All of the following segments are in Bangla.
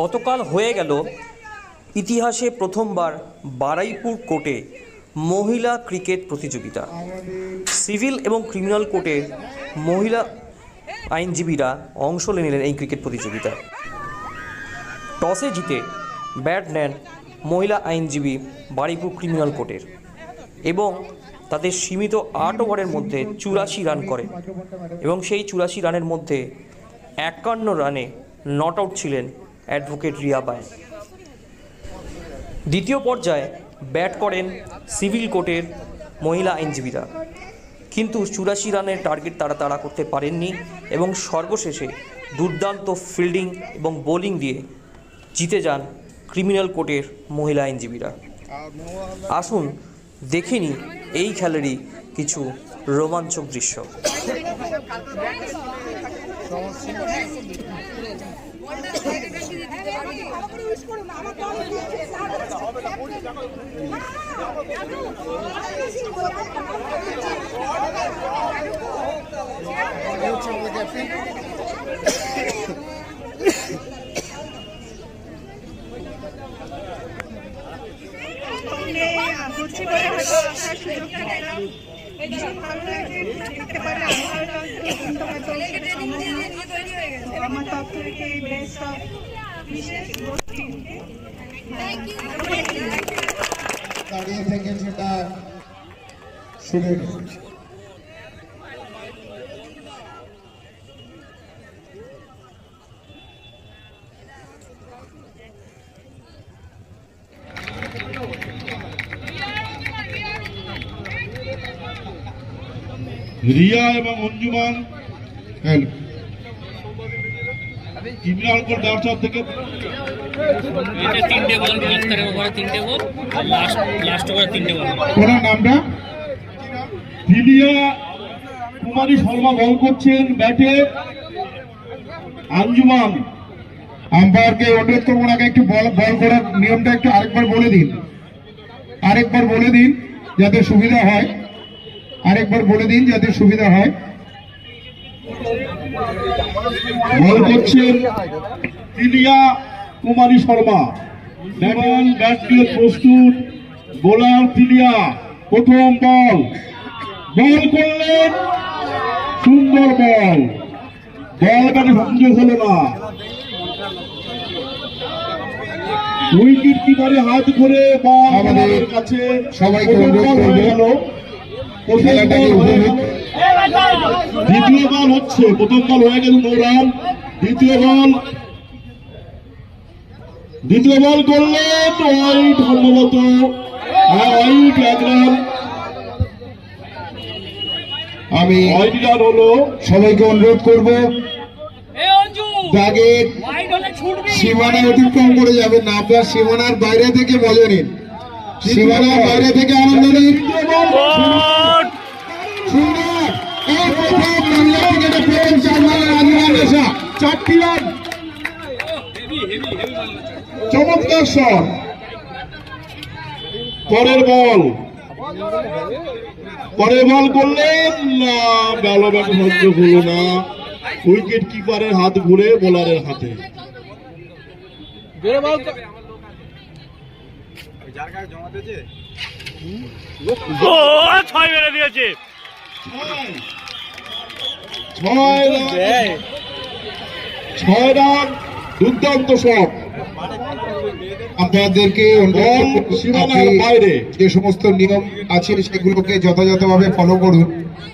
গতকাল হয়ে গেল ইতিহাসে প্রথমবার বারুইপুর কোর্টে মহিলা ক্রিকেট প্রতিযোগিতা। সিভিল এবং ক্রিমিনাল কোর্টে মহিলা আইনজীবীরা অংশ নিলেন এই ক্রিকেট প্রতিযোগিতায়। টসে জিতে ব্যাট নেন মহিলা আইনজীবী বারুইপুর ক্রিমিনাল কোর্টের এবং তাদের সীমিত ৮ ওভারের মধ্যে ৮৪ রান করে এবং সেই ৮৪ রানের মধ্যে ৫১ রানে নট আউট ছিলেন অ্যাডভোকেট রিয়া বায়েন। দ্বিতীয় পর্যায়ে ব্যাট করেন সিভিল কোর্টের মহিলা আইনজীবীরা, কিন্তু ৮৪ রানের টার্গেট তারা করতে পারেননি এবং সর্বশেষে দুর্দান্ত ফিল্ডিং এবং বোলিং দিয়ে জিতে যান ক্রিমিনাল কোর্টের মহিলা আইনজীবীরা। আসুন দেখে নিই এই খেলারই কিছু রোমাঞ্চক দৃশ্য। আমার তরফ থেকে বেস্ট অফ বিশেষ দাঁড়িয়ে থেকে সেটা শুনে নিন। রিয়া এবং অঞ্জুমান ক্রিমিনাল কোর্ট ব্যবসা থেকে তিনটে বল, তিনটে বল, লাস্ট ওভারে তিনটে বল। ওনার নামটা রিয়া কুমারী শর্মা বল করছেন ব্যাটে। আঞ্জুমান আম্পায়ারকে অনুরোধ করবো ওনাকে একটু বল করার নিয়মটা একটু আরেকবার বলে দিন যাতে সুবিধা হয়। বল করছেন রিয়া কুমারী শর্মা। ব্যাট দিয়ে প্রস্তুত বোলার তিলিয়া। প্রথম বল করলেন, সুন্দর বল ব্যাটে সংযোগ হলো না। উইকেট কিপারে হাত ঘুরে বল আমাদের কাছে সবাইকে অনুরোধ করবো দ্বিতীয় বল হচ্ছে। প্রথম বল হয়ে গেল ৯ রান। দ্বিতীয় বল করলেন ওয়াইড, সম্ভবত ওয়াইড ১ রান। আমি ওয়াইড রান হলো। সবাইকে অনুরোধ করবো ব্যাগের সীমানা অতিক্রম করে যাবেন না, আপনার সীমানার বাইরে থেকে মজা নিন, সীমানার বাইরে থেকে আনন্দ নিন। চমৎকার শট। পরের বল করলেন না, ভালো ব্যাট সংযোগ হলো না। উইকেট কিপারের হাত ঘুরে বোলারের হাতে। ছয় রান, দুর্দান্ত শট। আপনাদেরকে সীমানার বাইরে যে সমস্ত নিয়ম আছে সেগুলোকে যথাযথভাবে ফলো করুন।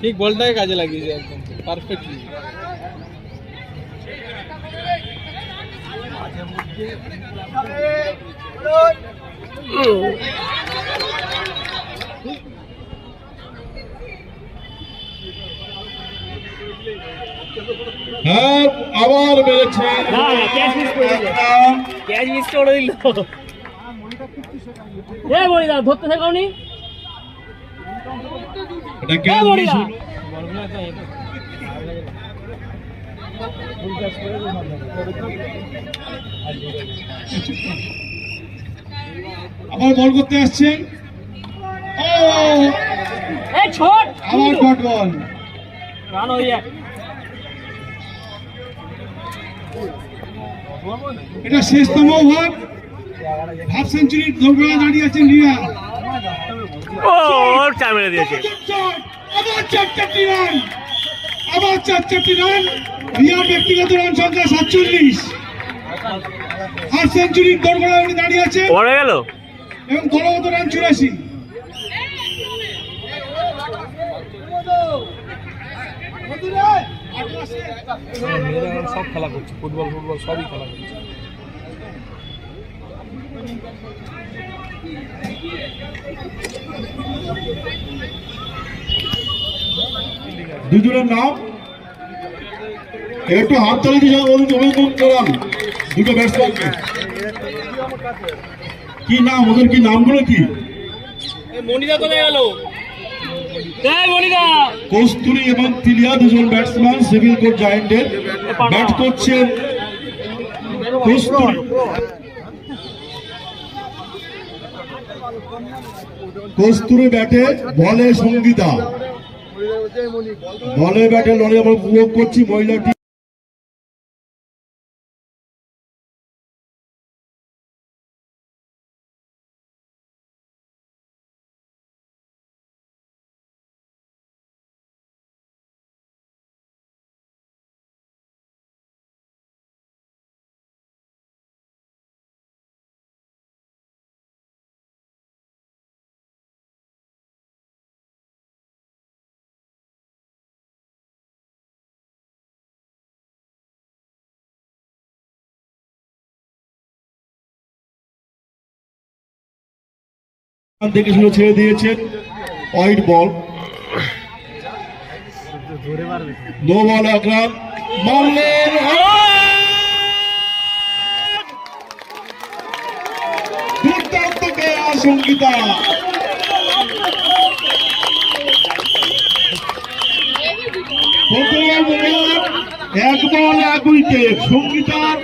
ঠিক বলটাই কাজে লাগিয়েছে, একদম পারফেক্টলি। হ্যাঁ, আবার মেরেছে। ক্যাচ মিস করে দিল। ধরতে থাকনি আবার বল করতে আসছেন। আবার ডট বল। রান হয়ে এটা শেষতম ওভার। হাফ সেঞ্চুরি দৌড়ে দাঁড়িয়ে আছেন রিয়া। ও চার মেরে দিয়েছে। আবার 4 রান, আবার 4 রান। রিয়ার ব্যক্তিগত রান সংখ্যা 47। হাফ সেঞ্চুরির দৌড়ে উনি দাঁড়িয়ে আছেন ওভার হয়ে গেল। এবং দলগত রান 84। সব খেলা করছে, ফুটবল সবই খেলা করছে। দুজনের নাম একটু হাত তালি দিয়ে অভিনন্দন করান দুটো ব্যাটসম্যানকে। কি নাম ওদের, কি নামগুলো কি? মনিদা কোথায় গেল? মনিদা কস্তুরী এবং তিলিয়া দুজন ব্যাটসম্যান সিভিল কোর্ট জায়ান্টের। ব্যাট করছেন কস্তুরী। কস্তুরী ব্যাটে, বলে সঙ্গীতা। বলে ব্যাটে লড়ে আমরা উপভোগ করছি মহিলাটি। দেখে শুনে ছেড়ে দিয়েছেন, হোয়াইট বল। নো বল আকরাম মারলেন, দুর্দান্ত খেলা সঙ্গীতা। এক বল এক উইকেট সঙ্গীতার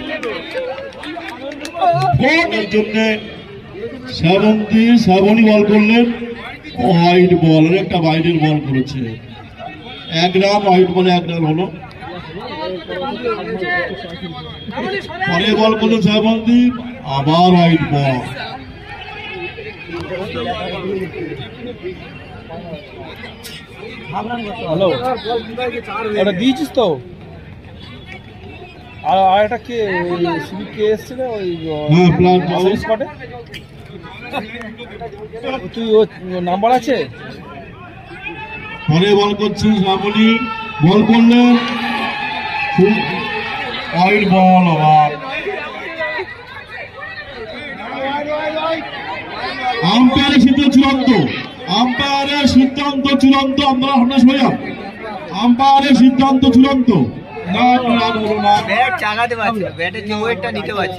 জন্য। শ্রাবণী বল করলেন, হোয়াইট বল, একটা বাইরের বল করেছে। 1 রান, হোয়াইট বলে 1 রান হলো। পরে বল করলেন শ্রাবণী, আবার হোয়াইট বল। হ্যালো, ওটা দিয়েছিস তো? আর একটা কে কে এসছে না ওই স্পটে? তুই ও নাম্বার আছে? পরে বল করছেন শ্রাবণী, বল করলেন, হোয়াইট বল আবার। আম্পায়ারের সিদ্ধান্ত চূড়ান্ত, আম্পায়ারের সিদ্ধান্ত চূড়ান্ত। আপনারা সোজা, আম্পায়ারের সিদ্ধান্ত চূড়ান্ত।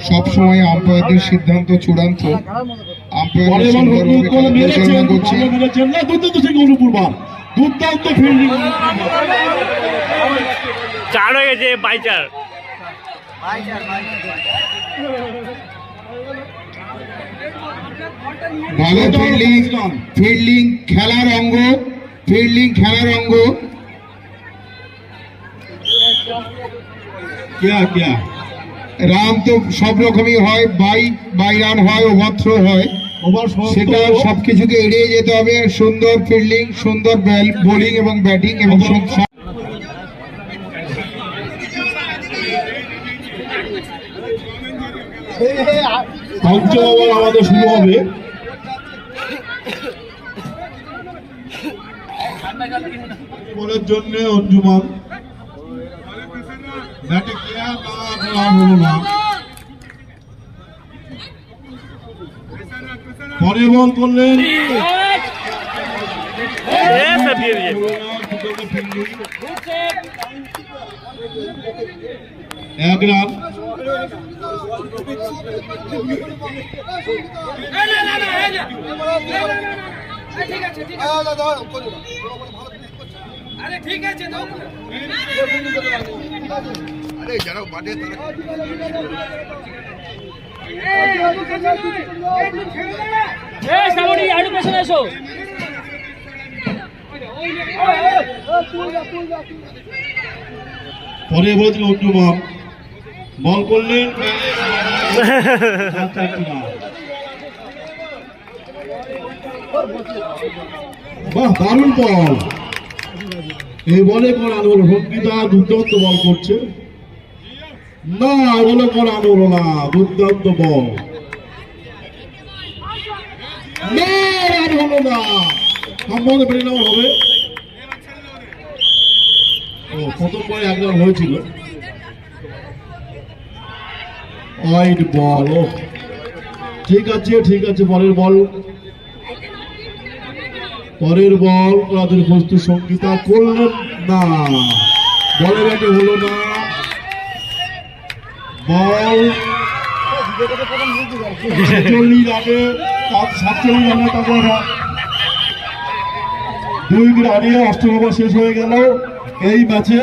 সবসময় আম্পায়ারদের সিদ্ধান্ত চূড়ান্ত। দুর্দান্ত ফিল্ডিং, চার হয়ে গেছে, বাই 4। ভালো ফিল্ডিং, ফিল্ডিং খেলার অঙ্গ, ফিল্ডিং খেলার অঙ্গ। রান তো সব রকমই হয়, বাই রান হয়, ওভার থ্রো হয়, সেটা সবকিছুকে এড়িয়ে যেতে হবে। সুন্দর ফিল্ডিং, সুন্দর বোলিং এবং ব্যাটিং এবং পঞ্চম ওভার আমাদের শুরু হবে। বলের জন্য অঞ্জুমান ব্যাটে হলো না। পরে বল করলেন, 1 রান। ঠিক আছে যারা বাদে পরে বলছিল অঞ্জুমান, বল করলেন বাহ, দারুণ বল। এই বলে কোন আনবো সঙ্গীতা দুর্দান্ত বল করছে না, বলে কোন আনবো না, দুর্দান্ত বল না, রান হলো না, সম্ভবত বেড়ে নেওয়া হবে। ও প্রথম বলে এক রান হয়েছিল, ওয়াইড বল। ও ঠিক আছে ঠিক আছে, পরের বল করাদের প্রস্তুত সঙ্গীতা করলেন না, বলে ব্যাটে হলো না, বল 47 রানে, 47 রানে তারপর 2 রানে অষ্টম ওভার শেষ হয়ে গেল এই ম্যাচে।